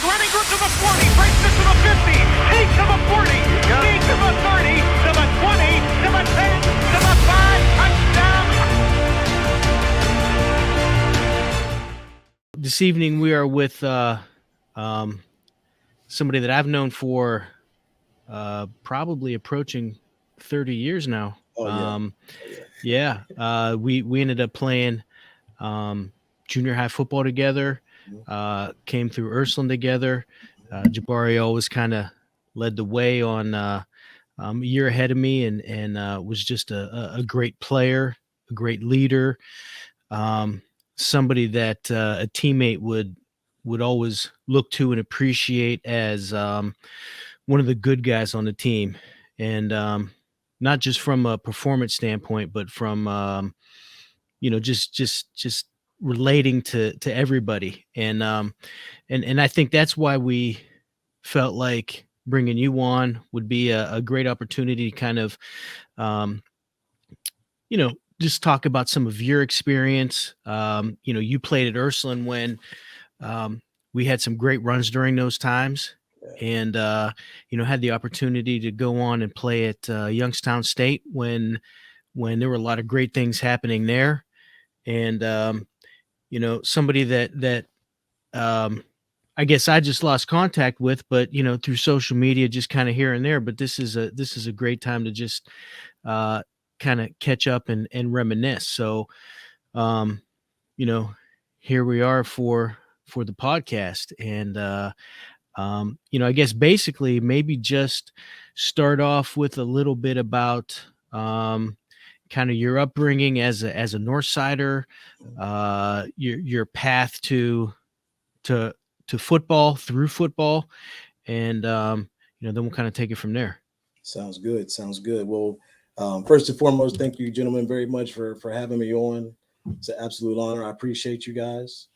running good to the 40, breaks it to the 50, takes to the 40, takes to the 30, to the 20, to the 10, to the 5, touchdown. This evening we are with somebody that I've known for probably approaching 30 years now. We ended up playing junior high football together, came through Ursuline together. Jabari always kind of led the way on a year ahead of me, and was just a great player, a great leader, somebody that a teammate would always look to and appreciate as one of the good guys on the team. And not just from a performance standpoint, but from just relating to everybody. And I think that's why we felt like bringing you on would be a great opportunity to kind of just talk about some of your experience. You played at Ursuline when we had some great runs during those times, and had the opportunity to go on and play at Youngstown State when there were a lot of great things happening there. And somebody that I guess I just lost contact with, but through social media, just kind of here and there. But this is a great time to just kind of catch up and reminisce. So here we are for the podcast. And I guess basically maybe just start off with a little bit about kind of your upbringing as a Northsider, your path to football, through football, and then we'll kind of take it from there. Sounds good. Well, first and foremost, thank you, gentlemen, very much for having me on. It's an absolute honor. I appreciate you guys.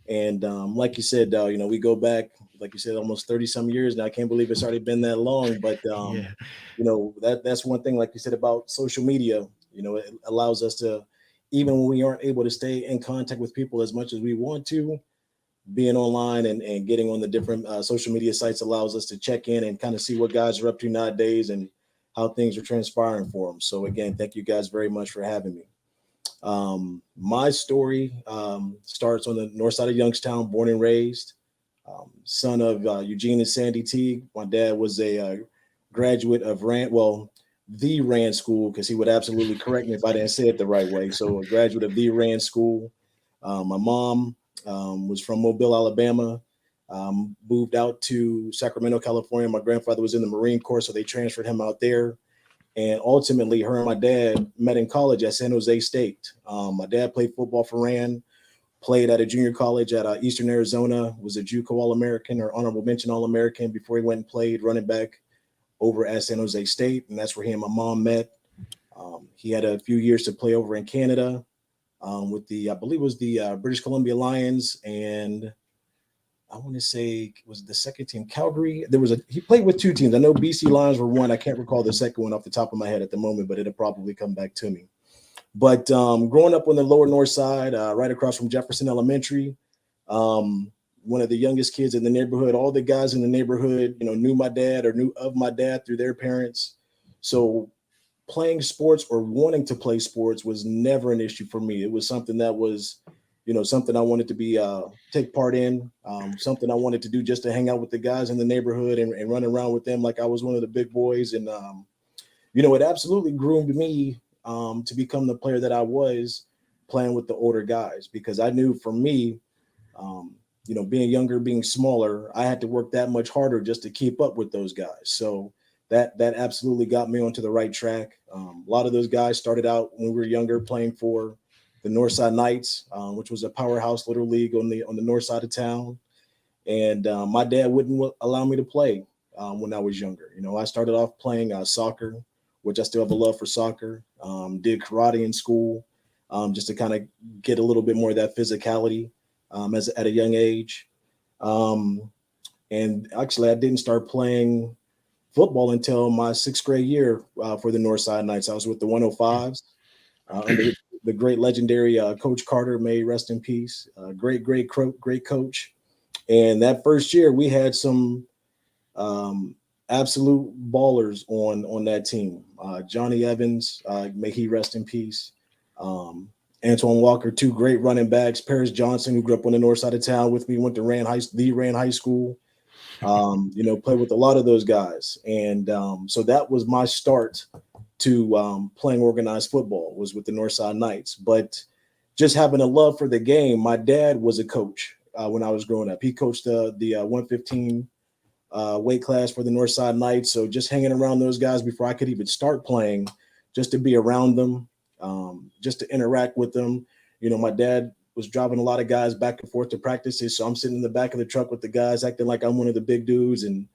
And like you said, we go back, like you said, almost 30 some years now. I can't believe it's already been that long. But that's one thing, like you said, about social media. It allows us to, even when we aren't able to stay in contact with people as much as we want to, being online and getting on the different social media sites allows us to check in and kind of see what guys are up to nowadays and how things are transpiring for them. So again, thank you guys very much for having me. My story starts on the north side of Youngstown, born and raised, son of Eugene and Sandy Teague. My dad was a graduate of the Rand School, because he would absolutely correct me if I didn't say it the right way. So a graduate of the Rand School. My mom was from Mobile, Alabama, moved out to Sacramento, California. My grandfather was in the Marine Corps, so they transferred him out there. And ultimately, her and my dad met in college at San Jose State. My dad played football for Rand, played at a junior college at Eastern Arizona, was a JUCO All-American or honorable mention All-American before he went and played running back over at San Jose State. And that's where he and my mom met. He had a few years to play over in Canada with I believe it was the British Columbia Lions, and I want to say it was the second team, Calgary. He played with two teams. I know BC Lions were one. I can't recall the second one off the top of my head at the moment, but it'll probably come back to me. But growing up on the lower north side, right across from Jefferson Elementary, one of the youngest kids in the neighborhood, all the guys in the neighborhood, knew my dad or knew of my dad through their parents. So playing sports or wanting to play sports was never an issue for me. It was something that was, something I wanted to be take part in, something I wanted to do just to hang out with the guys in the neighborhood and run around with them like I was one of the big boys. And, it absolutely groomed me to become the player that I was, playing with the older guys, because I knew for me, being younger, being smaller, I had to work that much harder just to keep up with those guys. So that absolutely got me onto the right track. A lot of those guys started out when we were younger playing for the Northside Knights, which was a powerhouse little league on the north side of town. And my dad wouldn't allow me to play when I was younger. I started off playing soccer, which I still have a love for soccer. Did karate in school just to kind of get a little bit more of that physicality at a young age. And actually, I didn't start playing football until my sixth grade year for the Northside Knights. I was with the 105s under the great legendary Coach Carter, may rest in peace. Great coach. And that first year, we had some absolute ballers on that team. Johnny Evans, may he rest in peace. Antoine Walker, two great running backs. Paris Johnson, who grew up on the north side of town with me, went to Rand High School. Played with a lot of those guys. And so that was my start to playing organized football, was with the Northside Knights. But just having a love for the game, my dad was a coach when I was growing up. He coached the 115 weight class for the Northside Knights. So just hanging around those guys before I could even start playing, just to be around them, just to interact with them. My dad was driving a lot of guys back and forth to practices. So I'm sitting in the back of the truck with the guys, acting like I'm one of the big dudes, and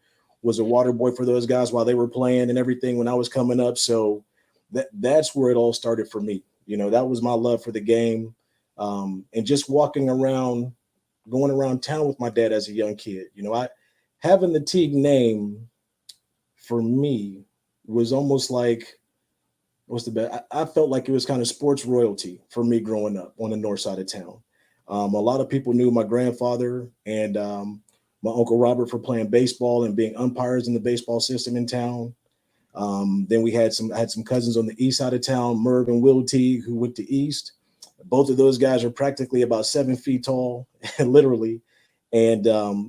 was a water boy for those guys while they were playing and everything when I was coming up. So that's where it all started for me. That was my love for the game. And just walking around, going around town with my dad as a young kid. Having the Teague name for me was almost like, what's the best? I felt like it was kind of sports royalty for me growing up on the north side of town. A lot of people knew my grandfather and my Uncle Robert for playing baseball and being umpires in the baseball system in town. Then we had some cousins on the east side of town, Merv and Will Teague, who went to East. Both of those guys are practically about 7 feet tall, literally. And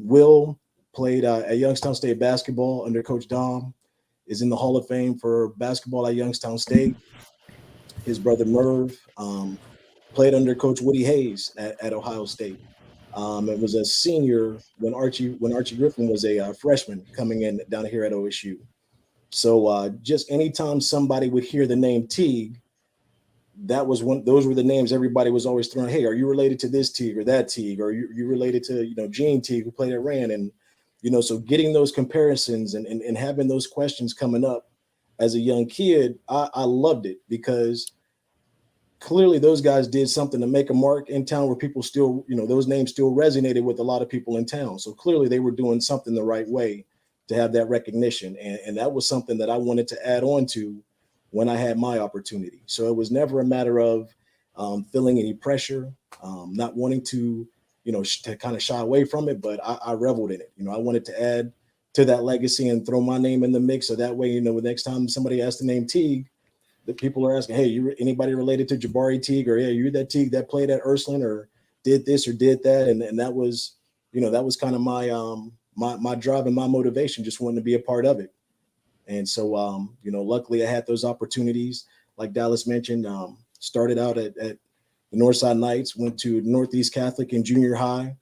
Will played at Youngstown State basketball under Coach Dom, is in the Hall of Fame for basketball at Youngstown State. His brother Merv played under Coach Woody Hayes at Ohio State. It was a senior when Archie Griffin was a freshman coming in down here at OSU. So just anytime somebody would hear the name Teague, those were the names everybody was always throwing. Hey, are you related to this Teague or that Teague? Or you related to, Gene Teague, who played at Rand? And, so getting those comparisons and having those questions coming up as a young kid, I loved it, because clearly those guys did something to make a mark in town where people still, those names still resonated with a lot of people in town. So clearly they were doing something the right way to have that recognition. And that was something that I wanted to add on to when I had my opportunity. So it was never a matter of feeling any pressure, not wanting to, to kind of shy away from it, but I reveled in it. I wanted to add to that legacy and throw my name in the mix. So that way, the next time somebody asks the name Teague, the people are asking, hey, anybody related to Jabari Teague? Or, yeah, you're that Teague that played at Ursuline or did this or did that. And that was, that was kind of my drive and my motivation, just wanting to be a part of it. And so, luckily I had those opportunities. Like Dallas mentioned, started out at the Northside Knights, went to Northeast Catholic in junior high.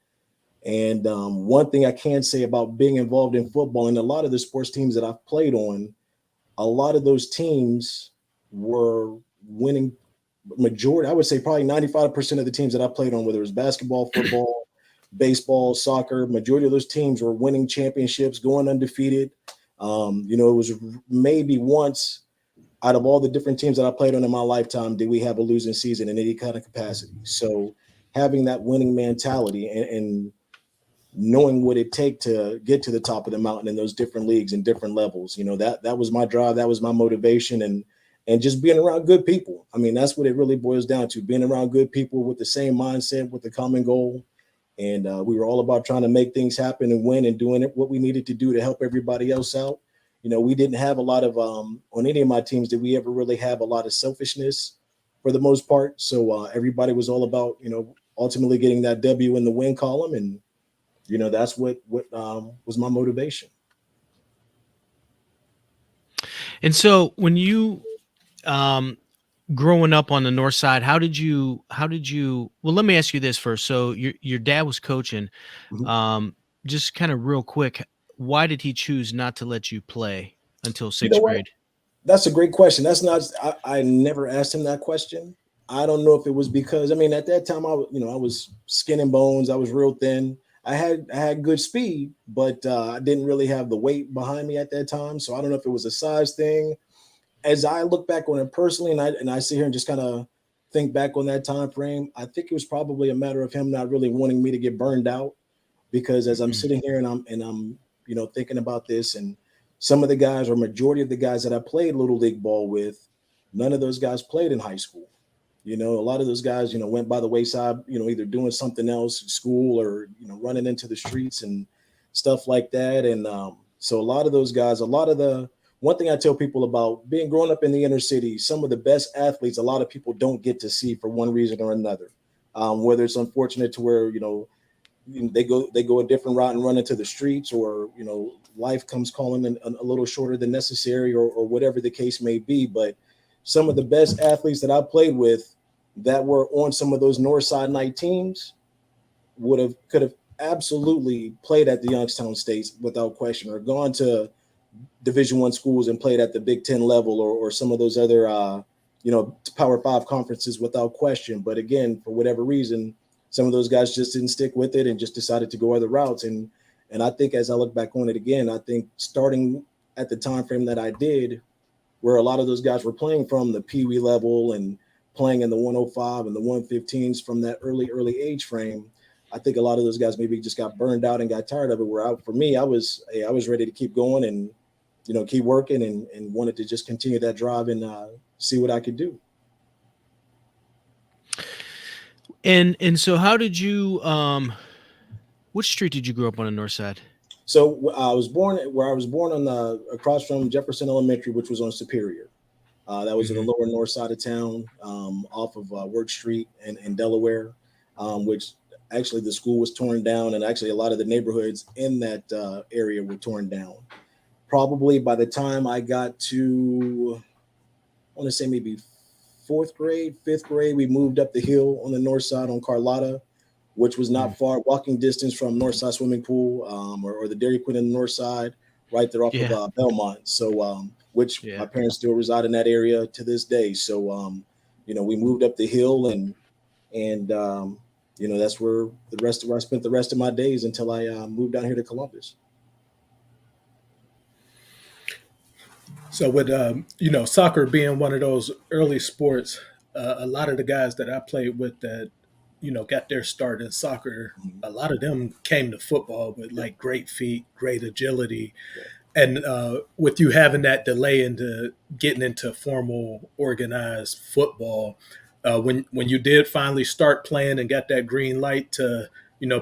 And one thing I can say about being involved in football, and a lot of the sports teams that I've played on, a lot of those teams were winning majority. I would say probably 95% of the teams that I played on, whether it was basketball, football, baseball, soccer, majority of those teams were winning championships, going undefeated. It was maybe once out of all the different teams that I played on in my lifetime did we have a losing season in any kind of capacity. So having that winning mentality and knowing what it takes to get to the top of the mountain in those different leagues and different levels, that was my drive. That was my motivation. And just being around good people. I mean, that's what it really boils down to, being around good people with the same mindset, with the common goal. And we were all about trying to make things happen and win and doing what we needed to do to help everybody else out. We didn't have a lot of, on any of my teams, did we ever really have a lot of selfishness for the most part. So everybody was all about, ultimately getting that W in the win column. And, that's what was my motivation. And so when you, growing up on the north side, how did you, well, let me ask you this first. So your dad was coaching, just kind of real quick, why did he choose not to let you play until sixth grade? That's a great question. I never asked him that question. I don't know if it was because, at that time I was skin and bones. I was real thin. I had good speed, but I didn't really have the weight behind me at that time. So I don't know if it was a size thing. As I look back on it personally, and I sit here and just kind of think back on that time frame, I think it was probably a matter of him not really wanting me to get burned out, because as I'm sitting here and I'm thinking about this, and some of the guys, or majority of the guys that I played little league ball with, none of those guys played in high school. You know, a lot of those guys, you know, went by the wayside, you know, either doing something else, school, or, you know, running into the streets and stuff like that. And so a lot of those guys, a lot of the one thing I tell people about being growing up in the inner city, some of the best athletes, a lot of people don't get to see for one reason or another. Whether it's unfortunate to where, they go a different route and run into the streets, or, you know, life comes calling in a little shorter than necessary, or whatever the case may be. But some of the best athletes that I played with that were on some of those Northside Knight teams could have absolutely played at the Youngstown States without question, or gone to Division I schools and played at the Big Ten level, or some of those other Power Five conferences without question. But again, for whatever reason, some of those guys just didn't stick with it and just decided to go other routes. And I think, as I look back on it again, I think starting at the time frame that I did, where a lot of those guys were playing from the Pee Wee level and playing in the 105 and the 115s from that early age frame, I think a lot of those guys maybe just got burned out and got tired of it. For me, I was ready to keep going and, you know, keep working, and wanted to just continue that drive and see what I could do. And so how did you which street did you grow up on the north side? So I was born on across from Jefferson Elementary, which was on Superior. That was in the lower north side of town, off of Work Street in Delaware, which actually the school was torn down, and actually a lot of the neighborhoods in that area were torn down. Probably by the time I got to, I want to say maybe fourth grade, fifth grade, we moved up the hill on the north side on Carlotta, which was not far, walking distance from Northside Swimming Pool, or the Dairy Queen in the north side, right there off of Belmont. So, which my parents still reside in that area to this day. So, we moved up the hill, and that's where I spent the rest of my days until I moved down here to Columbus. So with soccer being one of those early sports, a lot of the guys that I played with that got their start in soccer, a lot of them came to football with like great feet, great agility, and with you having that delay into getting into formal organized football, when you did finally start playing and got that green light to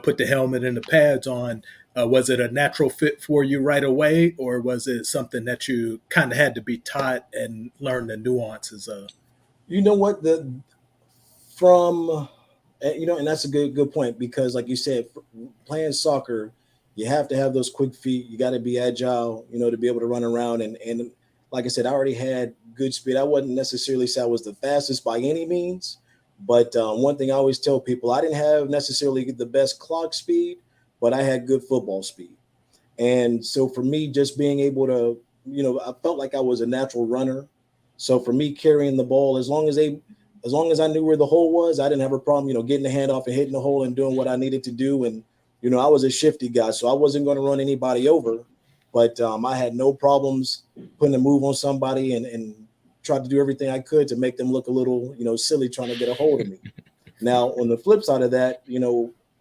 put the helmet and the pads on. Was it a natural fit for you right away, or was it something that you kind of had to be taught and learn the nuances of? You know what? And that's a good point, because like you said, playing soccer, you have to have those quick feet. You got to be agile, to be able to run around. And like I said, I already had good speed. I wouldn't necessarily say I was the fastest by any means, but one thing I always tell people, I didn't have necessarily the best clock speed, but I had good football speed. And so for me, just being able to, I felt like I was a natural runner. So for me, carrying the ball, as long as I knew where the hole was, I didn't have a problem, getting the handoff and hitting the hole and doing what I needed to do. And, I was a shifty guy, so I wasn't going to run anybody over, but I had no problems putting a move on somebody and tried to do everything I could to make them look a little, silly trying to get a hold of me. Now, on the flip side of that,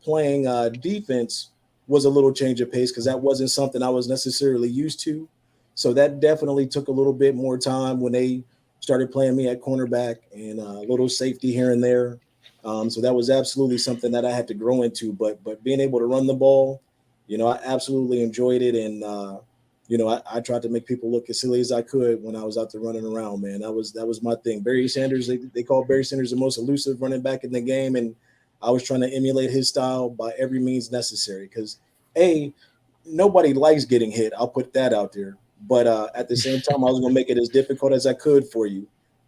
playing defense was a little change of pace, because that wasn't something I was necessarily used to. So that definitely took a little bit more time when they started playing me at cornerback and a little safety here and there. So that was absolutely something that I had to grow into. But being able to run the ball, I absolutely enjoyed it. And, I tried to make people look as silly as I could when I was out there running around, man. That was my thing. Barry Sanders, they call Barry Sanders the most elusive running back in the game. And I was trying to emulate his style by every means necessary, because nobody likes getting hit. I'll put that out there. But at the same time, I was going to make it as difficult as I could for you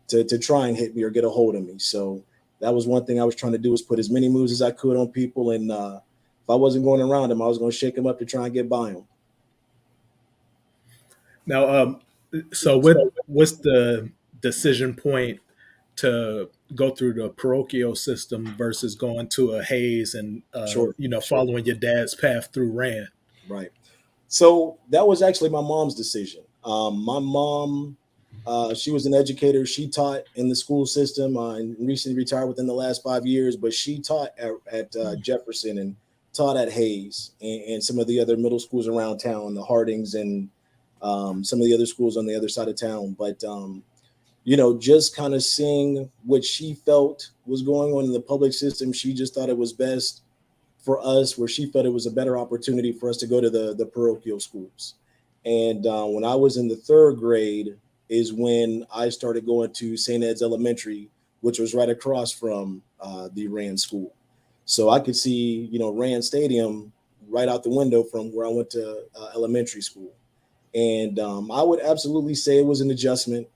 to try and hit me or get a hold of me. So that was one thing I was trying to do, was put as many moves as I could on people. And if I wasn't going around them, I was going to shake them up to try and get by them. Now, so what's the decision point to go through the parochial system versus going to a Hayes and, following your dad's path through Rand? Right. So that was actually my mom's decision. My mom, she was an educator. She taught in the school system and recently retired within the last 5 years, but she taught at Jefferson and taught at Hayes and some of the other middle schools around town, the Hardings and some of the other schools on the other side of town. But just kind of seeing what she felt was going on in the public system. She just thought it was best for us, where she felt it was a better opportunity for us to go to the parochial schools. And when I was in the third grade is when I started going to St. Ed's Elementary, which was right across from the Rand School. So I could see, Rand Stadium right out the window from where I went to elementary school. And I would absolutely say it was an adjustment,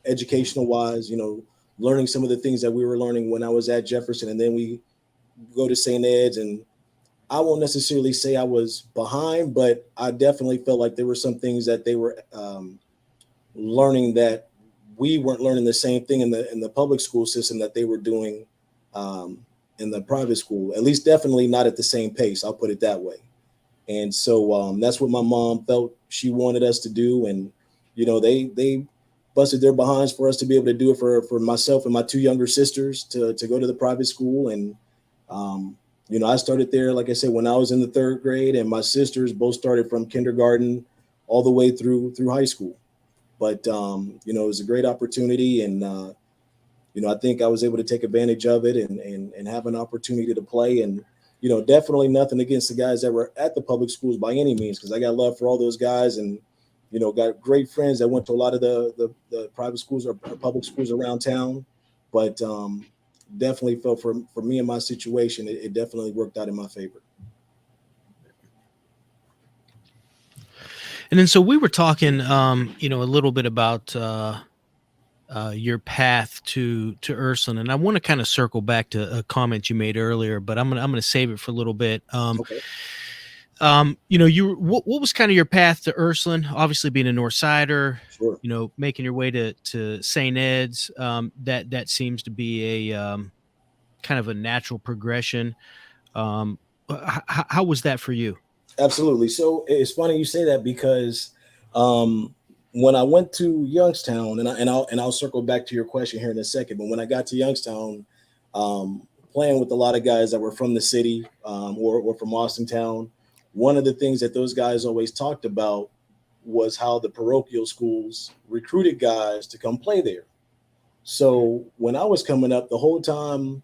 educational wise, learning some of the things that we were learning when I was at Jefferson. And then we go to St. Ed's, and I won't necessarily say I was behind, but I definitely felt like there were some things that they were learning that we weren't learning the same thing in the public school system that they were doing in the private school, at least definitely not at the same pace. I'll put it that way. And so that's what my mom felt she wanted us to do. And, they busted their behinds for us to be able to do it for myself and my two younger sisters to go to the private school. And, I started there, like I said, when I was in the third grade, and my sisters both started from kindergarten all the way through high school. But, it was a great opportunity. And, I think I was able to take advantage of it and have an opportunity to play. And, definitely nothing against the guys that were at the public schools by any means, because I got love for all those guys, and, got great friends that went to a lot of the private schools or public schools around town. But definitely felt for me and my situation, it definitely worked out in my favor. And then so we were talking, a little bit about your path to Ursuline, and I want to kind of circle back to a comment you made earlier, but I'm gonna save it for a little bit. Okay. What was kind of your path to Ursuline? Obviously, being a Northsider, Sure. making your way to St. Ed's. That seems to be a kind of a natural progression. How was that for you? Absolutely. So it's funny you say that, because when I went to Youngstown, and I'll circle back to your question here in a second, but when I got to Youngstown, playing with a lot of guys that were from the city or from Austintown, one of the things that those guys always talked about was how the parochial schools recruited guys to come play there. So when I was coming up, the whole time,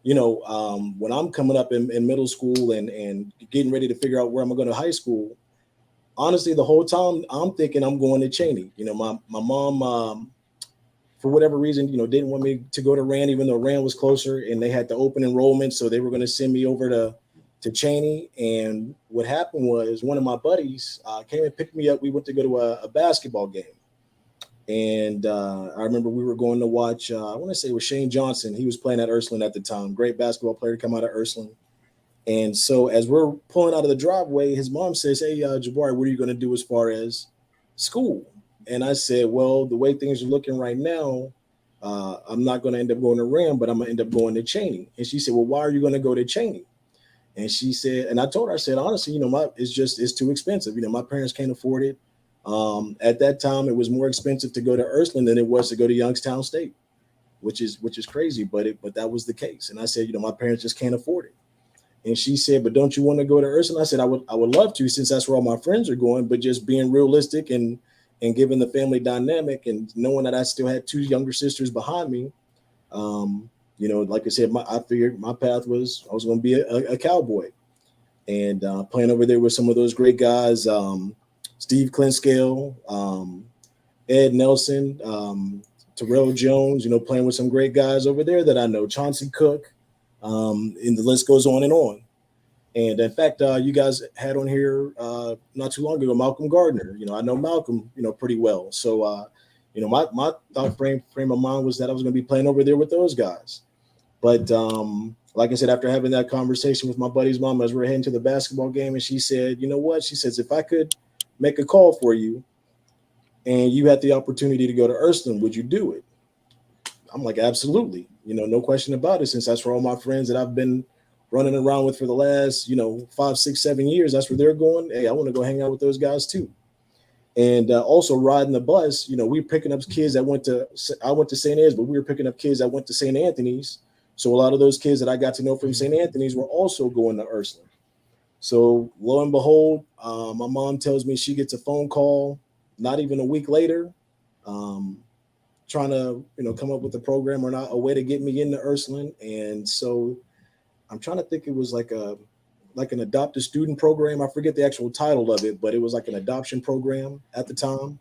when I'm coming up in middle school and getting ready to figure out where I'm going to high school, honestly, the whole time I'm thinking I'm going to Cheney. My mom, for whatever reason, didn't want me to go to Rand, even though Rand was closer and they had the open enrollment. So they were going to send me over to Cheney. And what happened was one of my buddies came and picked me up. We went to go to a basketball game. And I remember we were going to watch, I want to say it was Shane Johnson. He was playing at Ursuline at the time. Great basketball player to come out of Ursuline. And so as we're pulling out of the driveway, his mom says, "Hey, Jabari, what are you going to do as far as school?" And I said, "Well, the way things are looking right now, I'm not going to end up going to Ram, but I'm going to end up going to Cheney." And she said, "Well, why are you going to go to Cheney?" And she said, and I told her, I said, honestly, it's too expensive. My parents can't afford it. At that time, it was more expensive to go to Ursuline than it was to go to Youngstown State, which is crazy, but that was the case. And I said, my parents just can't afford it. And she said, "But don't you want to go to Ursuline?" I said, I would love to, since that's where all my friends are going, but just being realistic and given the family dynamic and knowing that I still had two younger sisters behind me, like I said, I figured my path was I was going to be a cowboy, and playing over there with some of those great guys, Steve Clintscale, Ed Nelson, Terrell Jones, playing with some great guys over there that I know, Chauncey Cook, and the list goes on and on. And in fact, you guys had on here not too long ago, Malcolm Gardner. I know Malcolm, pretty well. So, my thought frame of mind was that I was going to be playing over there with those guys. But like I said, after having that conversation with my buddy's mom as we were heading to the basketball game, and she said, "You know what?" She says, "If I could make a call for you and you had the opportunity to go to Ursuline, would you do it?" I'm like, "Absolutely. No question about it. Since that's where all my friends that I've been running around with for the last, 5, 6, 7 years, that's where they're going. Hey, I want to go hang out with those guys too." And also riding the bus, we were picking up kids that I went to St. Ed's, but we were picking up kids that went to St. Anthony's. So a lot of those kids that I got to know from St. Anthony's were also going to Ursuline. So lo and behold, my mom tells me she gets a phone call not even a week later trying to, come up with a program or not a way to get me into Ursuline. And so I'm trying to think, it was like an adopted student program. I forget the actual title of it, but it was like an adoption program at the time.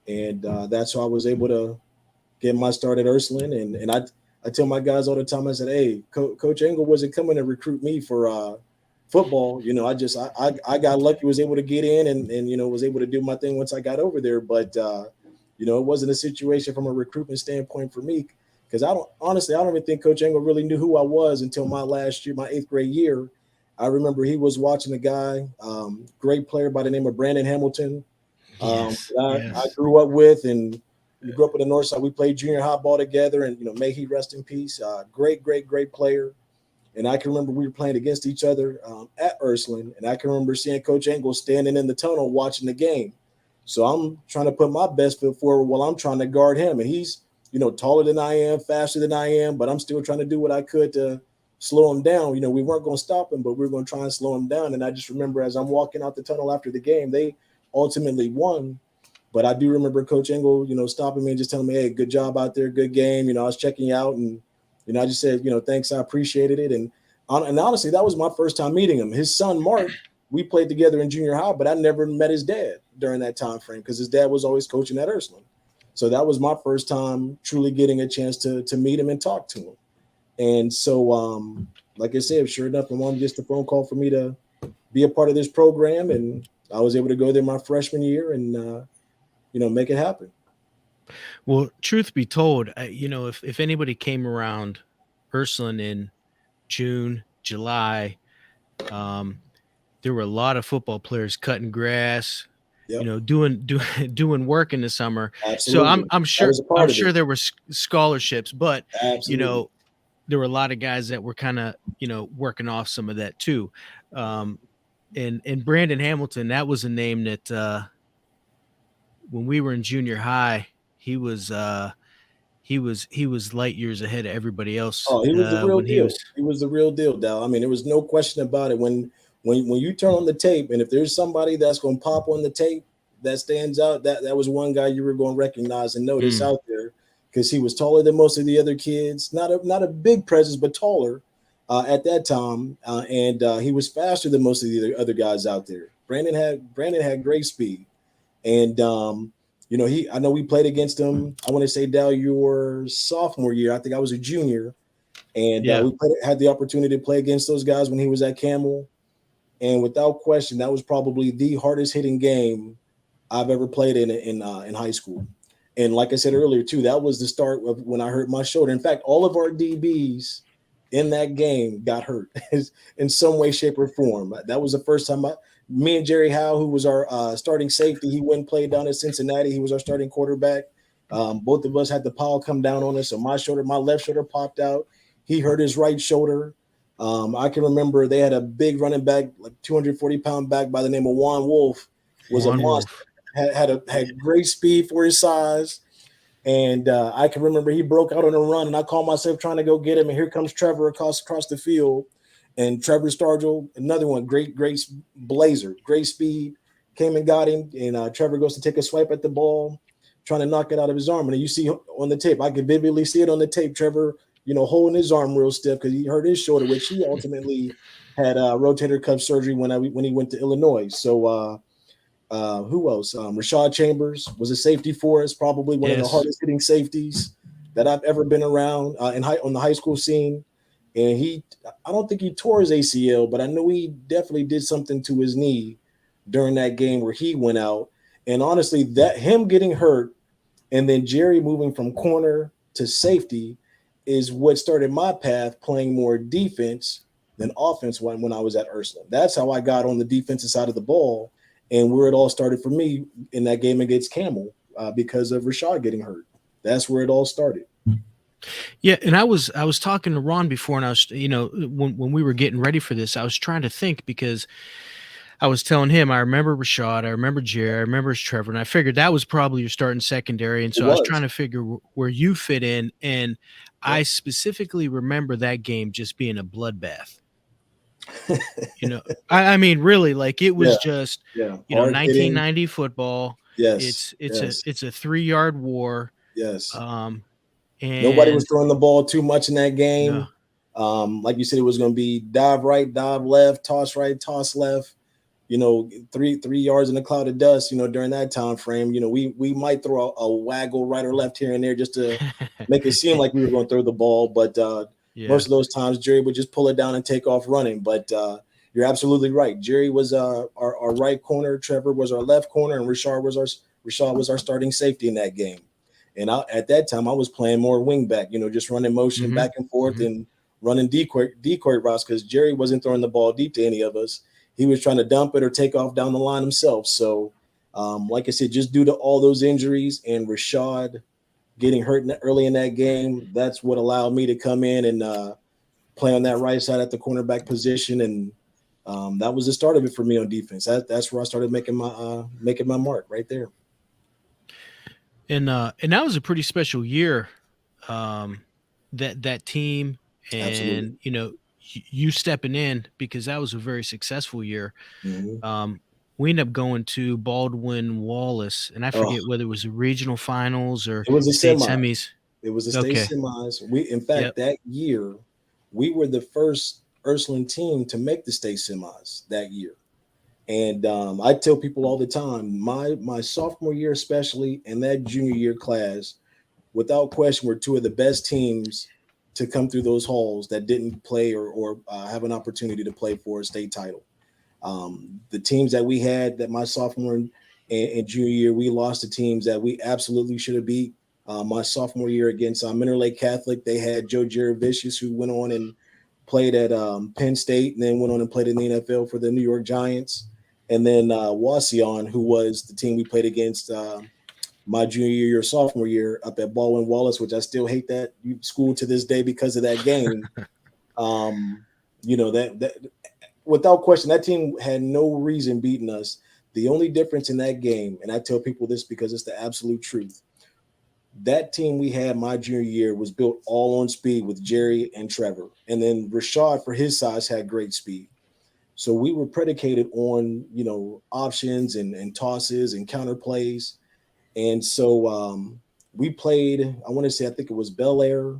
And that's how I was able to get my start at Ursuline. And I tell my guys all the time, I said, hey, Coach Engel wasn't coming to recruit me for football. I got lucky, was able to get in and was able to do my thing once I got over there. But, it wasn't a situation from a recruitment standpoint for me, because I don't even think Coach Engel really knew who I was until my last year, my 8th grade year. I remember he was watching a guy, great player by the name of Brandon Hamilton. Yes. I grew up with, and we grew up in the Northside. We played junior high ball together, and may he rest in peace. Great player. And I can remember we were playing against each other at Ursuline, and I can remember seeing Coach Engel standing in the tunnel watching the game. So I'm trying to put my best foot forward while I'm trying to guard him, and he's taller than I am, faster than I am, but I'm still trying to do what I could to slow him down. We weren't going to stop him, but we were going to try and slow him down. And I just remember as I'm walking out the tunnel after the game, they ultimately won. But I do remember Coach Engel, stopping me and just telling me, hey, good job out there, good game. I was checking you out, and I just said, thanks, I appreciated it. And honestly, that was my first time meeting him. His son, Mark, we played together in junior high, but I never met his dad during that time frame because his dad was always coaching at Ursuline. So that was my first time truly getting a chance to meet him and talk to him. And so, like I said, sure enough, my mom gets the phone call for me to be a part of this program, and I was able to go there my freshman year and, make it happen. Well, truth be told, if anybody came around Ursuline in June, July, there were a lot of football players cutting grass, Yep. doing work in the summer. Absolutely. So I'm sure there were scholarships, but Absolutely. there were a lot of guys that were kind of working off some of that too. And Brandon Hamilton, that was a name that when we were in junior high, he was light years ahead of everybody else. Oh, he was the real deal. He He was the real deal, Dal. I mean, there was no question about it. When you turn on the tape, and if there's somebody that's going to pop on the tape that stands out, that was one guy you were going to recognize and notice out there, because he was taller than most of the other kids. Not a big presence, but taller at that time, and he was faster than most of the other guys out there. Brandon had great speed, and I know we played against him. I want to say, Dal, your sophomore year. I think I was a junior, and we had the opportunity to play against those guys when he was at Camel. And without question, that was probably the hardest hitting game I've ever played in high school. And like I said earlier, too, that was the start of when I hurt my shoulder. In fact, all of our DBs in that game got hurt in some way, shape, or form. That was the first time me and Jerry Howe, who was our starting safety, he went and played down at Cincinnati. He was our starting quarterback. Both of us had the pile come down on us. So my left shoulder popped out. He hurt his right shoulder. I can remember they had a big running back, like 240-pound back by the name of Juan Wolf, was a monster. Had great speed for his size. And I can remember he broke out on a run, and I called myself trying to go get him. And here comes Trevor across the field. And Trevor Stargell, another one, great blazer, great speed, came and got him. And Trevor goes to take a swipe at the ball, trying to knock it out of his arm. And you see on the tape, I could vividly see it on the tape, Trevor, holding his arm real stiff because he hurt his shoulder, which he ultimately had rotator cuff surgery when he went to Illinois. So who else? Rashad Chambers was a safety for us, probably one of the hardest hitting safeties that I've ever been around on the high school scene. And I don't think he tore his ACL, but I know he definitely did something to his knee during that game where he went out. And honestly, that him getting hurt and then Jerry moving from corner to safety is what started my path playing more defense than offense when I was at Ursuline. That's how I got on the defensive side of the ball, and where it all started for me in that game against Camel because of Rashad getting hurt. That's where it all started. Yeah, and I was talking to Ron before, and I was, when we were getting ready for this, I was trying to think because I was telling him I remember Rashad, I remember Jerry, I remember Trevor, and I figured that was probably your starting secondary, and so I was trying to figure where you fit in, and I specifically remember that game just being a bloodbath. I mean, really, like it was just 1990 football. Yes, It's yes, a 3-yard war. yes. Um, Nobody was and throwing the ball too much in that no, game. Like you said, it was going to be dive right, dive left, toss right, toss left. 3 yards in a cloud of dust. During that time frame, we might throw a waggle right or left here and there just to make it seem like we were going to throw the ball. But yeah, most of those times, Jerry would just pull it down and take off running. But you're absolutely right. Jerry was our right corner. Trevor was our left corner, and Rashad was our starting safety in that game. And at that time, I was playing more wing back, just running motion hmm back and forth hmm and running decoy routes because Jerry wasn't throwing the ball deep to any of us. He was trying to dump it or take off down the line himself. So, like I said, just due to all those injuries and Rashad getting hurt early in that game, that's what allowed me to come in and play on that right side at the cornerback position. And that was the start of it for me on defense. That's where I started making my mark right there. and that was a pretty special year. Um, that team, Absolutely. and you stepping in, because that was a very successful year. Mm-hmm. Um, we ended up going to Baldwin Wallace, and I Oh, forget whether it was the regional finals or it was a state semi. semis. It was a state Okay. semis. In fact, Yep. that year, we were the first Ursuline team to make the state semis that year. And I tell people all the time, my sophomore year especially, and that junior year class, without question, were two of the best teams to come through those halls that didn't play or have an opportunity to play for a state title. The teams that we had that my sophomore and junior year, we lost to teams that we absolutely should have beat. My sophomore year against Mineral Lake Catholic, they had Joe Jaravicius, who went on and played at Penn State and then went on and played in the NFL for the New York Giants. And then Wasion, who was the team we played against my junior year, sophomore year up at Baldwin Wallace, which I still hate that school to this day because of that game. Um, that without question, that team had no reason beating us. The only difference in that game, and I tell people this because it's the absolute truth, that team we had my junior year was built all on speed with Jerry and Trevor. And then Rashad, for his size, had great speed. So we were predicated on, options and tosses and counter plays. And so we played, I want to say, I think it was Bel Air.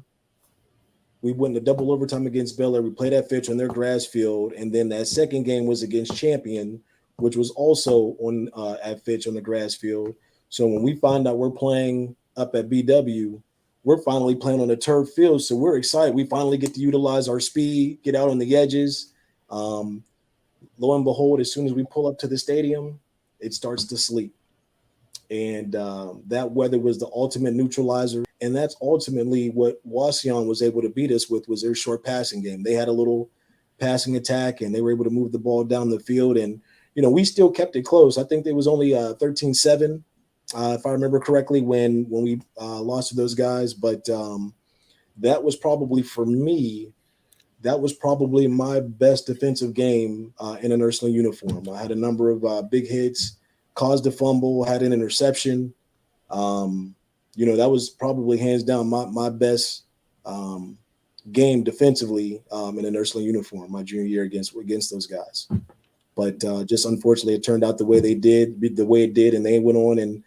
We went into double overtime against Bel Air. We played at Fitch on their grass field. And then that second game was against Champion, which was also on at Fitch on the grass field. So when we find out we're playing up at BW, we're finally playing on a turf field. So we're excited. We finally get to utilize our speed, get out on the edges. Lo and behold, as soon as we pull up to the stadium, it starts to sleep. And that weather was the ultimate neutralizer. And that's ultimately what Wasion was able to beat us with, was their short passing game. They had a little passing attack, and they were able to move the ball down the field. And, we still kept it close. I think there was only 13-7, if I remember correctly, when we lost to those guys. But that was probably, for me, that was probably my best defensive game in an Ursuline uniform. I had a number of big hits, caused a fumble, had an interception. That was probably hands down my best game defensively in an Ursuline uniform my junior year against those guys. But just unfortunately, it turned out the way it did, and they went on and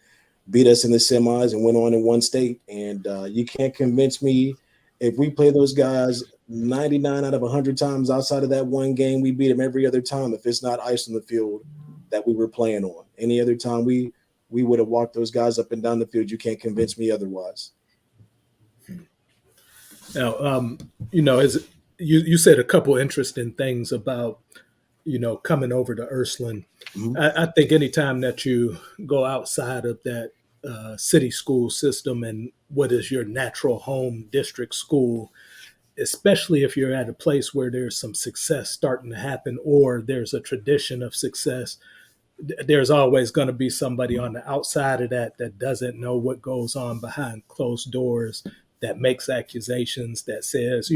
beat us in the semis and went on and won state. And you can't convince me, if we play those guys 99 out of 100 times outside of that one game, we beat them every other time if it's not ice on the field that we were playing on. Any other time we would have walked those guys up and down the field. You can't convince me otherwise. Now, as you said a couple interesting things about, coming over to Ursuline. Mm-hmm. I think anytime that you go outside of that city school system and what is your natural home district school, especially if you're at a place where there's some success starting to happen or there's a tradition of success, there's always going to be somebody on the outside of that doesn't know what goes on behind closed doors, that makes accusations, that says,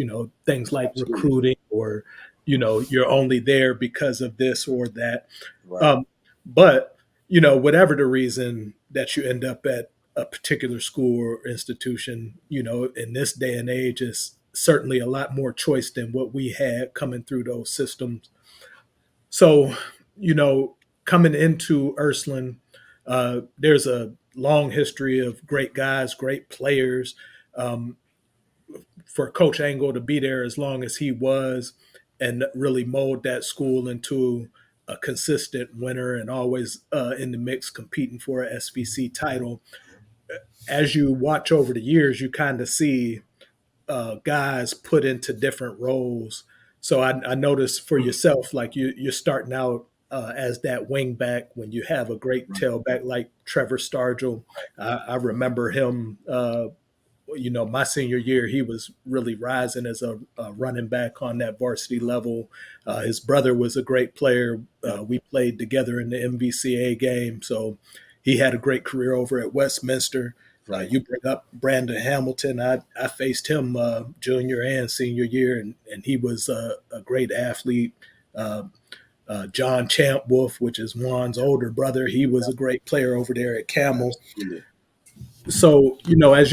things like Absolutely. recruiting or, you're only there because of this or that. Right. But, whatever the reason that you end up at a particular school or institution, in this day and age is certainly a lot more choice than what we had coming through those systems. So, coming into Ursuline, There's a long history of great guys, great players. Um, for Coach Angle to be there as long as he was and really mold that school into a consistent winner and always in the mix competing for a SVC title. As you watch over the years, you kind of see guys put into different roles. So I noticed for yourself, like you're starting out as that wing back when you have a great tailback like Trevor Stargell. I remember him my senior year, he was really rising as a running back on that varsity level. His brother was a great player. We played together in the MVCA game, so he had a great career over at Westminster. Right. You bring up Brandon Hamilton. I faced him junior and senior year, and he was a great athlete. John Champwolf, which is Juan's older brother, he was a great player over there at Camel. Absolutely. So as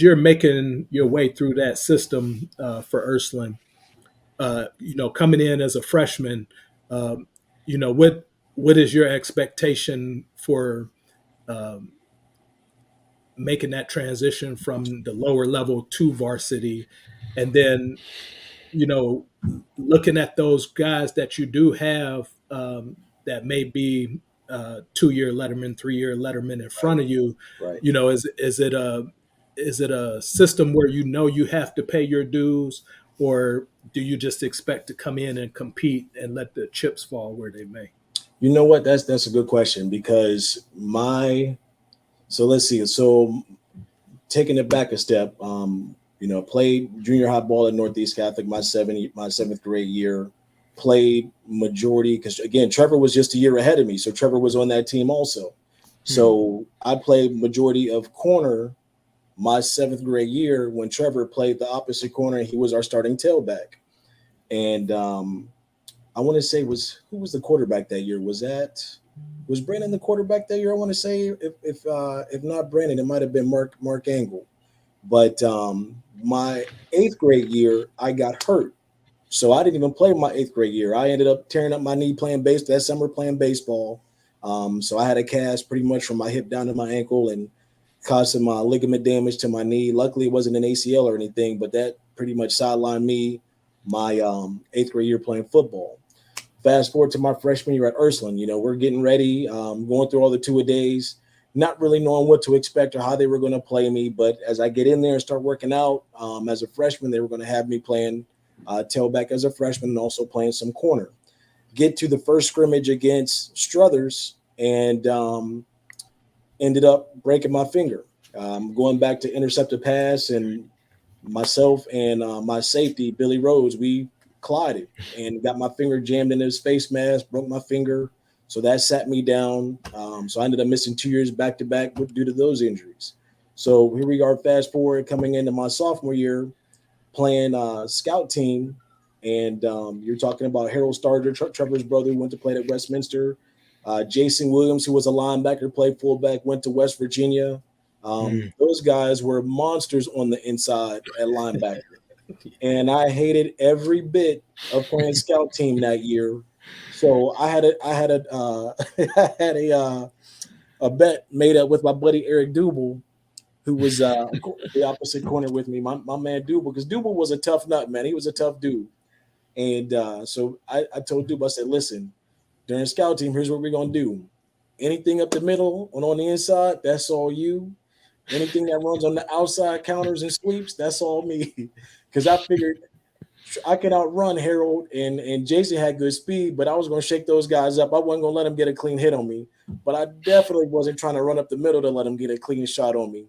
you're making your way through that system for Ursuline, coming in as a freshman, um, what is your expectation for um, making that transition from the lower level to varsity, and then you know, looking at those guys that you do have that may be 2-year letterman, 3-year letterman in front of you, Right. is it a system where you have to pay your dues, or do you just expect to come in and compete and let the chips fall where they may? You know what? That's a good question because so let's see. So taking it back a step, played junior high ball at Northeast Catholic my seventh grade year. Played majority because again, Trevor was just a year ahead of me, so Trevor was on that team also. So I played majority of corner my 7th grade year when Trevor played the opposite corner. He was our starting tailback, and I want to say who was the quarterback that year? Was Brandon the quarterback that year? I want to say if not Brandon, it might have been Mark Angle. But my 8th grade year, I got hurt. So I didn't even play my 8th grade year. I ended up tearing up my knee that summer playing baseball. So I had a cast pretty much from my hip down to my ankle and caused some ligament damage to my knee. Luckily, it wasn't an ACL or anything, but that pretty much sidelined me my 8th grade year playing football. Fast forward to my freshman year at Ursuline, we're getting ready, going through all the two-a-days, not really knowing what to expect or how they were going to play me. But as I get in there and start working out as a freshman, they were going to have me playing tailback as a freshman and also playing some corner. Get to the first scrimmage against Struthers and ended up breaking my finger. Going back to intercept a pass, and myself and my safety, Billy Rhodes, we collided and got my finger jammed in his face mask, broke my finger. So that sat me down. So I ended up missing 2 years back to back due to those injuries. So here we are, fast forward, coming into my sophomore year, playing scout team. And you're talking about Harold Starter, Trevor's brother, who went to play at Westminster. Jason Williams, who was a linebacker, played fullback, went to West Virginia. Those guys were monsters on the inside at linebacker. And I hated every bit of playing scout team that year. So I had a bet made up with my buddy Eric Dubel, who was the opposite corner with me. My man Dubel, because Dubel was a tough nut, man. He was a tough dude. And so I told Dubel, I said, listen, during scout team, here's what we're gonna do. Anything up the middle and on the inside, that's all you. Anything that runs on the outside counters and sweeps, that's all me. Because I figured I could outrun Harold and Jason had good speed, but I was going to shake those guys up. I wasn't going to let them get a clean hit on me, but I definitely wasn't trying to run up the middle to let them get a clean shot on me.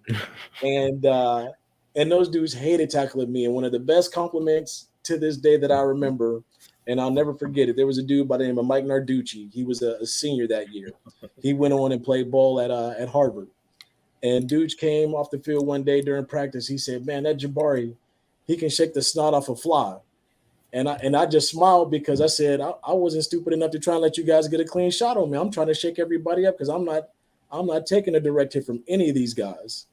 And those dudes hated tackling me. And one of the best compliments to this day that I remember, and I'll never forget it, there was a dude by the name of Mike Narducci. He was a senior that year. He went on and played ball at Harvard. And Dooch came off the field one day during practice. He said, man, that Jabari, he can shake the snot off a fly. And I just smiled because I said, I wasn't stupid enough to try and let you guys get a clean shot on me. I'm trying to shake everybody up because I'm not taking a direct hit from any of these guys.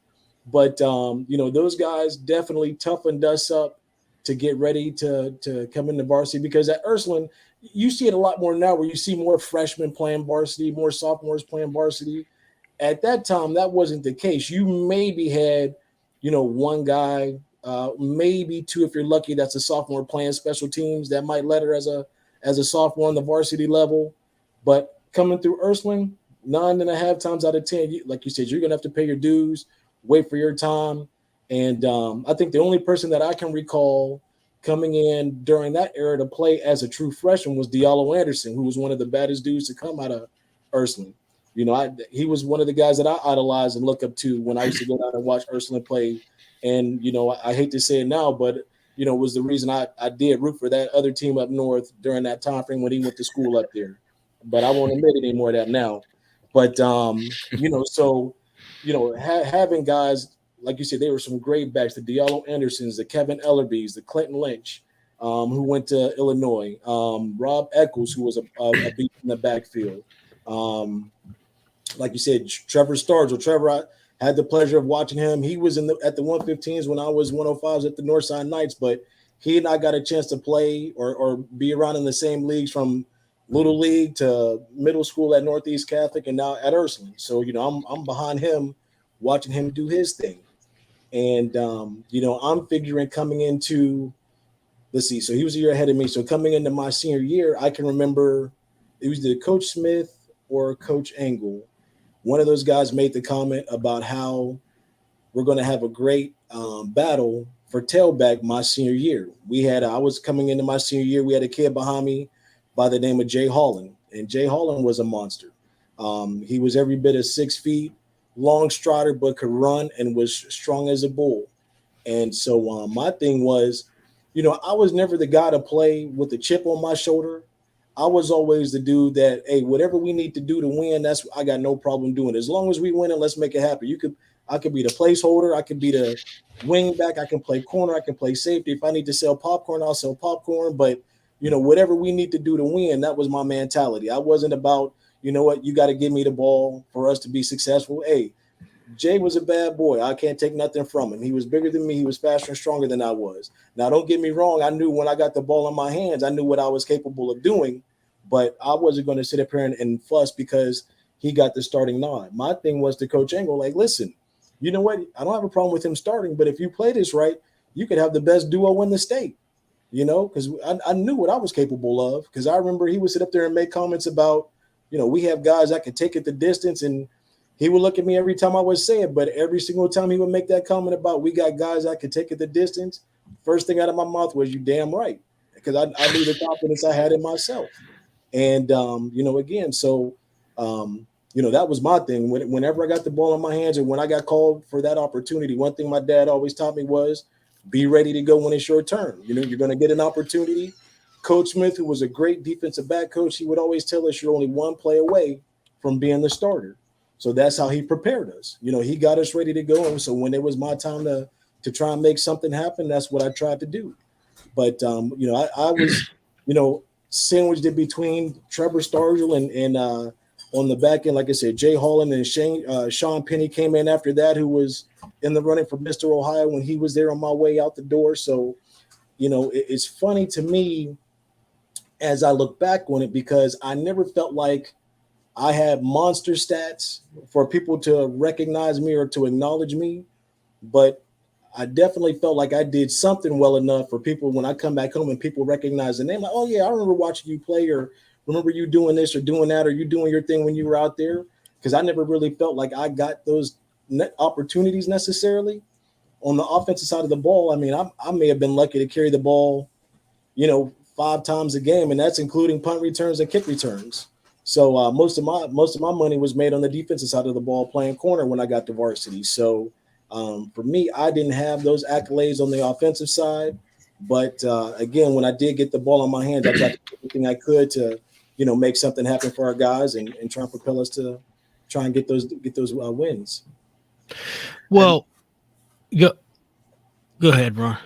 But, those guys definitely toughened us up to get ready to come into varsity, because at Ursuline, you see it a lot more now where you see more freshmen playing varsity, more sophomores playing varsity. at that time, that wasn't the case. You maybe had, one guy, maybe two if you're lucky. That's a sophomore playing special teams that might letter as a sophomore on the varsity level. But coming through Ursuline, 9.5 times out of 10, like you said, you're gonna have to pay your dues, wait for your time. And I think the only person that I can recall coming in during that era to play as a true freshman was Diallo Anderson, who was one of the baddest dudes to come out of Ursuline. He was one of the guys that I idolized and look up to when I used to go down and watch Ursuline play. And, I hate to say it now, but, it was the reason I did root for that other team up north during that time frame when he went to school up there. But I won't admit any more of that now. But, having guys, like you said, they were some great backs, the Diallo Andersons, the Kevin Ellerbys, the Clinton Lynch, who went to Illinois, Rob Eccles, who was a beast in the backfield. Like you said, Trevor Stargell. Trevor, I had the pleasure of watching him. He was at the 115s when I was 105s at the Northside Knights, but he and I got a chance to play or be around in the same leagues from Little League to middle school at Northeast Catholic and now at Ursuline. So, I'm behind him watching him do his thing. And, I'm figuring coming into, let's see, so he was a year ahead of me. So coming into my senior year, I can remember it was either Coach Smith or Coach Engel. One of those guys made the comment about how we're going to have a great battle for tailback my senior year. I was coming into my senior year. We had a kid behind me by the name of Jay Holland, and Jay Holland was a monster. He was every bit of 6 feet, long strider, but could run and was strong as a bull. And so my thing was, I was never the guy to play with the chip on my shoulder. I was always the dude that, hey, whatever we need to do to win, I got no problem doing it. As long as we win it, let's make it happen. I could be the placeholder. I could be the wing back. I can play corner. I can play safety. If I need to sell popcorn, I'll sell popcorn. But, whatever we need to do to win, that was my mentality. I wasn't about, you got to give me the ball for us to be successful. Hey, Jay was a bad boy. I can't take nothing from him. He was bigger than me. He was faster and stronger than I was. Now, don't get me wrong. I knew when I got the ball in my hands, I knew what I was capable of doing, but I wasn't going to sit up here and fuss because he got the starting nod. My thing was to Coach Engel, like, listen, you know what? I don't have a problem with him starting, but if you play this right, you could have the best duo in the state, because I knew what I was capable of, because I remember he would sit up there and make comments about, we have guys that could take it the distance, and he would look at me every time I would say it, but every single time he would make that comment about we got guys that could take it the distance, first thing out of my mouth was, you damn right, because I knew the confidence I had in myself. And, again, so, that was my thing. Whenever I got the ball in my hands and when I got called for that opportunity, one thing my dad always taught me was be ready to go when it's your turn. You're going to get an opportunity. Coach Smith, who was a great defensive back coach, he would always tell us you're only one play away from being the starter. So that's how he prepared us. He got us ready to go. And so when it was my time to try and make something happen, that's what I tried to do. But, I was, sandwiched in between Trevor Stargell and on the back end, like I said, Jay Holland and Sean Penny came in after that, who was in the running for Mr. Ohio when he was there on my way out the door. So, it's funny to me as I look back on it, because I never felt like I had monster stats for people to recognize me or to acknowledge me, but I definitely felt like I did something well enough for people when I come back home and people recognize the name, like, oh yeah, I remember watching you play, or remember you doing this or doing that, or you doing your thing when you were out there. Because I never really felt like I got those opportunities necessarily on the offensive side of the ball. I mean, I may have been lucky to carry the ball, 5 times a game, and that's including punt returns and kick returns. So most of my money was made on the defensive side of the ball, playing corner when I got to varsity. So for me, I didn't have those accolades on the offensive side. But again, when I did get the ball in my hands, I tried to do everything I could to, make something happen for our guys and try and propel us to try and get those wins. Well, go ahead, Ron.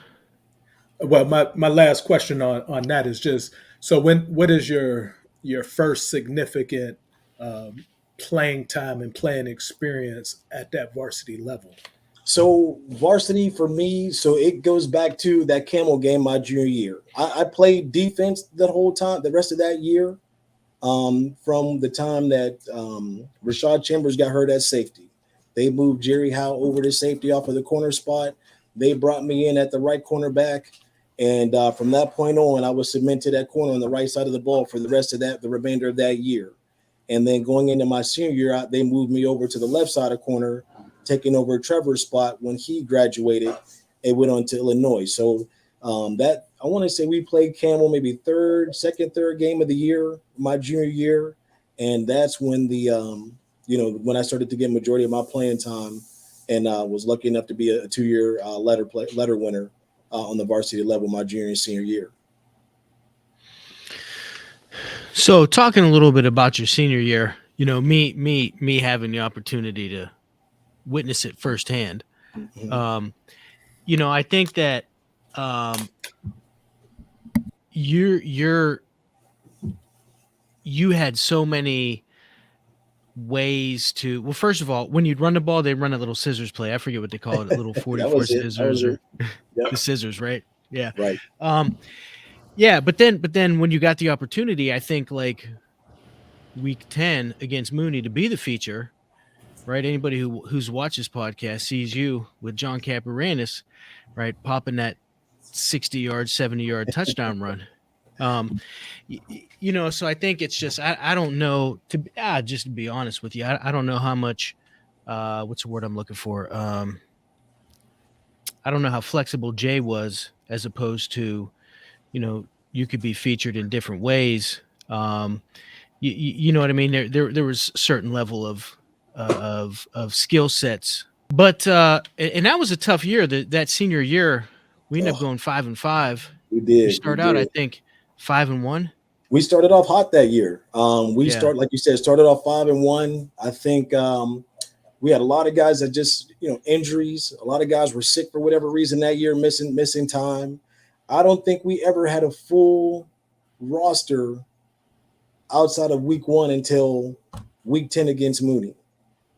Well, my last question on that is just, so what is your first significant playing time and playing experience at that varsity level? So varsity for me, so it goes back to that Camel game my junior year. I played defense the whole time, the rest of that year. from the time that Rashad Chambers got hurt at safety. They moved Jerry Howe over to safety off of the corner spot. They brought me in at the right cornerback. And from that point on, I was cemented at corner on the right side of the ball for the rest of the remainder of that year. And then going into my senior year, they moved me over to the left side of corner, taking over Trevor's spot when he graduated and went on to Illinois. So that I want to say we played Campbell maybe second, third game of the year, my junior year. And that's when when I started to get majority of my playing time and was lucky enough to be a 2-year letter winner on the varsity level my junior and senior year. So talking a little bit about your senior year, me having the opportunity to witness it firsthand. Mm-hmm. I think that you had so many ways to, well, first of all, when you'd run the ball, they run a little scissors play. I forget what they call it, a little 44 scissors or Yep. the scissors, right? Yeah. Right. Yeah, but then when you got the opportunity, I think like week 10 against Mooney to be the feature, right? Anybody who's watched this podcast sees you with John Capiranus, right, popping that 60-yard, 70-yard touchdown run. So I think it's just I don't know, just to be honest with you, I don't know how much what's the word I'm looking for? I don't know how flexible Jay was as opposed to, you could be featured in different ways. You know what I mean? There was a certain level of skill sets, but and that was a tough year. That senior year, we ended up going 5-5. We did. We start out, I think, 5-1. We started off hot that year. Like you said, started off 5-1. I think we had a lot of guys that just, injuries. A lot of guys were sick for whatever reason that year, missing time. I don't think we ever had a full roster outside of week 1 until week 10 against Mooney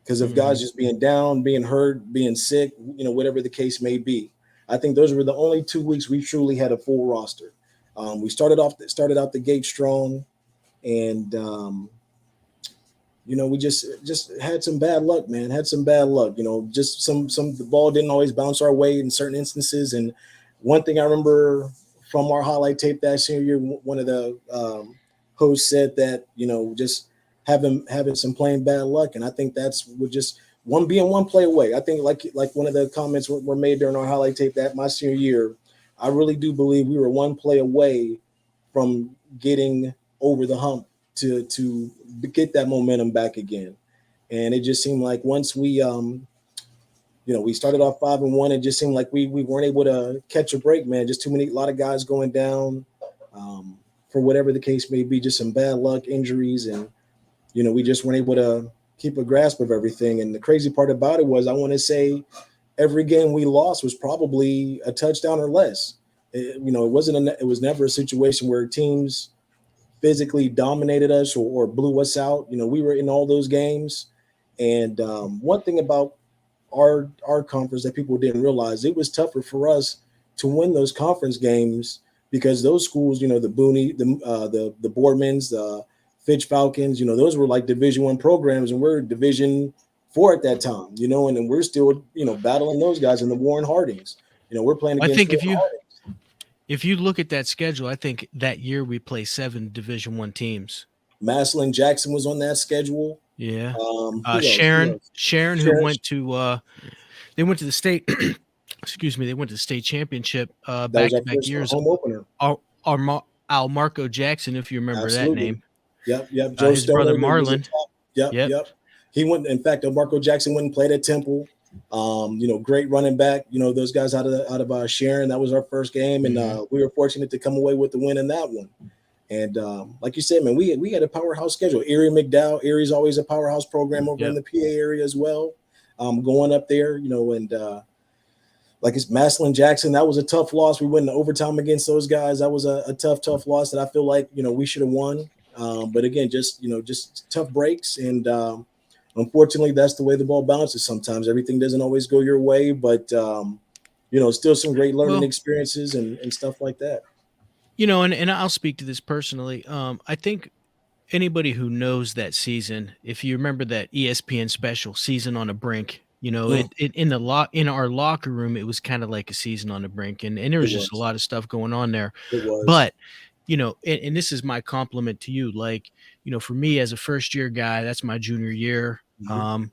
because of guys just being down, being hurt, being sick, whatever the case may be. I think those were the only 2 weeks we truly had a full roster. We started out the gate strong, and we just had some bad luck, man. Had some bad luck. Just the ball didn't always bounce our way in certain instances. And one thing I remember from our highlight tape that senior year, one of the hosts said that just having some plain bad luck, and I think that's just one play away. I think like one of the comments were made during our highlight tape that my senior year. I really do believe we were one play away from getting over the hump to get that momentum back again. And it just seemed like once we started off 5-1, it just seemed like we weren't able to catch a break, man. Just a lot of guys going down for whatever the case may be, just some bad luck, injuries. And, we just weren't able to keep a grasp of everything. And the crazy part about it was, I want to say, every game we lost was probably a touchdown or less. It was never a situation where teams physically dominated us or blew us out. We were in all those games. And one thing about our conference that people didn't realize, it was tougher for us to win those conference games because those schools, the Booney, the Boardmans, the Fitch Falcons, those were like Division I programs, and we're Division IV at that time, and then we're still, battling those guys in the Warren Hardings. We're playing against if you look at that schedule, I think that year we play 7 Division I teams. Massillon Jackson was on that schedule. Yeah. Sharon, who went to they went to the state they went to the state championship back-to-back years. Home opener. Al Marco Jackson, if you remember that name. Yep. Joe his brother Marlon. Yep. He went. In fact, Marco Jackson went and played at Temple. Great running back. Those guys out of Sharon. That was our first game, and we were fortunate to come away with the win in that one. And like you said, man, we had a powerhouse schedule. Erie McDowell. Erie's always a powerhouse program over in the PA area as well. Going up there, and like it's Massillon Jackson. That was a tough loss. We went into overtime against those guys. That was a tough loss that I feel like we should have won. But again, just tough breaks, and unfortunately, that's the way the ball bounces. Sometimes everything doesn't always go your way, but still some great learning experiences and stuff like that. And I'll speak to this personally. I think anybody who knows that season, if you remember that ESPN special Season on the Brink, Mm, it in our locker room, it was kind of like a season on the brink, and there it was just a was. lot of stuff going on there. It was. But, and this is my compliment to you, like, for me as a first year guy, that's my junior year. Mhm.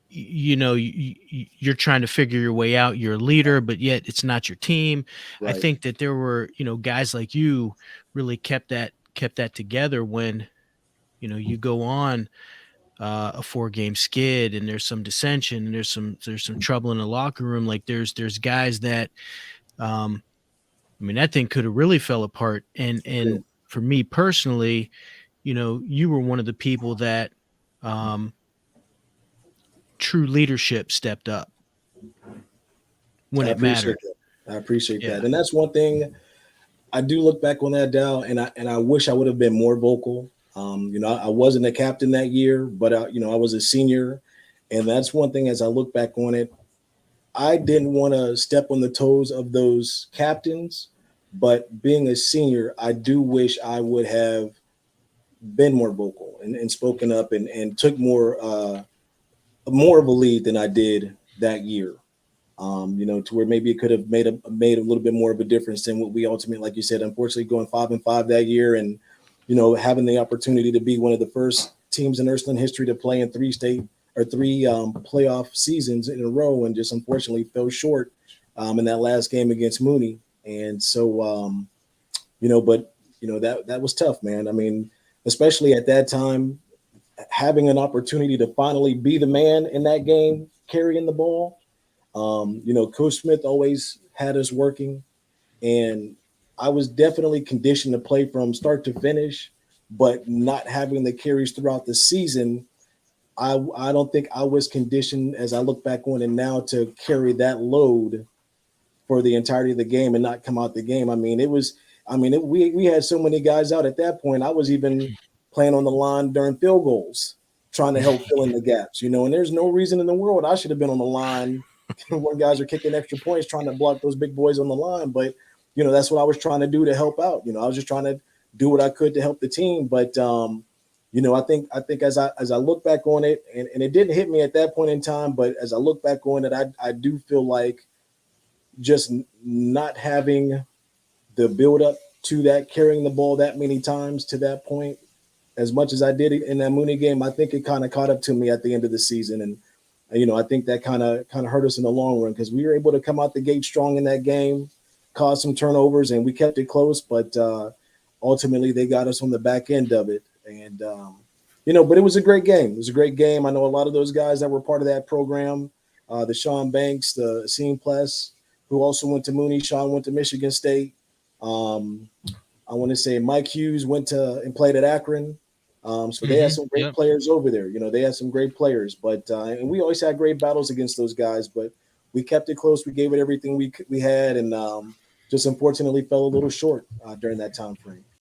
You're trying to figure your way out. You're a leader, but yet it's not your team. I Right. think that there were, guys like you really kept that together when, you go on a 4-game skid and there's some dissension and there's some trouble in the locker room. Like there's guys that, um, I mean, that thing could have really fell apart. And for me personally, you were one of the people that, um, true leadership stepped up when I it appreciate mattered. that. I appreciate Yeah. that. And that's one thing I do look back on that, Dow, and I wish I would have been more vocal. I wasn't a captain that year, but I was a senior, and that's one thing. As I look back on it, I didn't want to step on the toes of those captains, but being a senior, I do wish I would have been more vocal and spoken up and took more of a lead than I did that year. To where maybe it could have made a little bit more of a difference than what we ultimately, like you said, unfortunately going 5-5 that year, and having the opportunity to be one of the first teams in Ursuline history to play in three playoff seasons in a row, and just unfortunately fell short in that last game against Mooney. And so, but that was tough, man. I mean, especially at that time, having an opportunity to finally be the man in that game, carrying the ball. Coach Smith always had us working, and I was definitely conditioned to play from start to finish, but not having the carries throughout the season. I don't think I was conditioned, as I look back on it now, to carry that load for the entirety of the game and not come out the game. I mean, we had so many guys out at that point. I was even playing on the line during field goals, trying to help fill in the gaps, and there's no reason in the world I should have been on the line when guys are kicking extra points, trying to block those big boys on the line. But, that's what I was trying to do to help out. I was just trying to do what I could to help the team. But, I think as I look back on it, and it didn't hit me at that point in time, but as I look back on it, I do feel like just not having the build up to that, carrying the ball that many times to that point, as much as I did in that Mooney game, I think it kind of caught up to me at the end of the season. And, I think that kind of hurt us in the long run, because we were able to come out the gate strong in that game, cause some turnovers, and we kept it close. But ultimately, they got us on the back end of it. And, but it was a great game. It was a great game. I know a lot of those guys that were part of that program, the Sean Banks, the Asim Pless, who also went to Mooney. Sean went to Michigan State. I want to say Mike Hughes went to and played at Akron. So they had some great Yep. players over there. They had some great players, but and we always had great battles against those guys. But we kept it close. We gave it everything we had, and just unfortunately fell a little short during that time frame.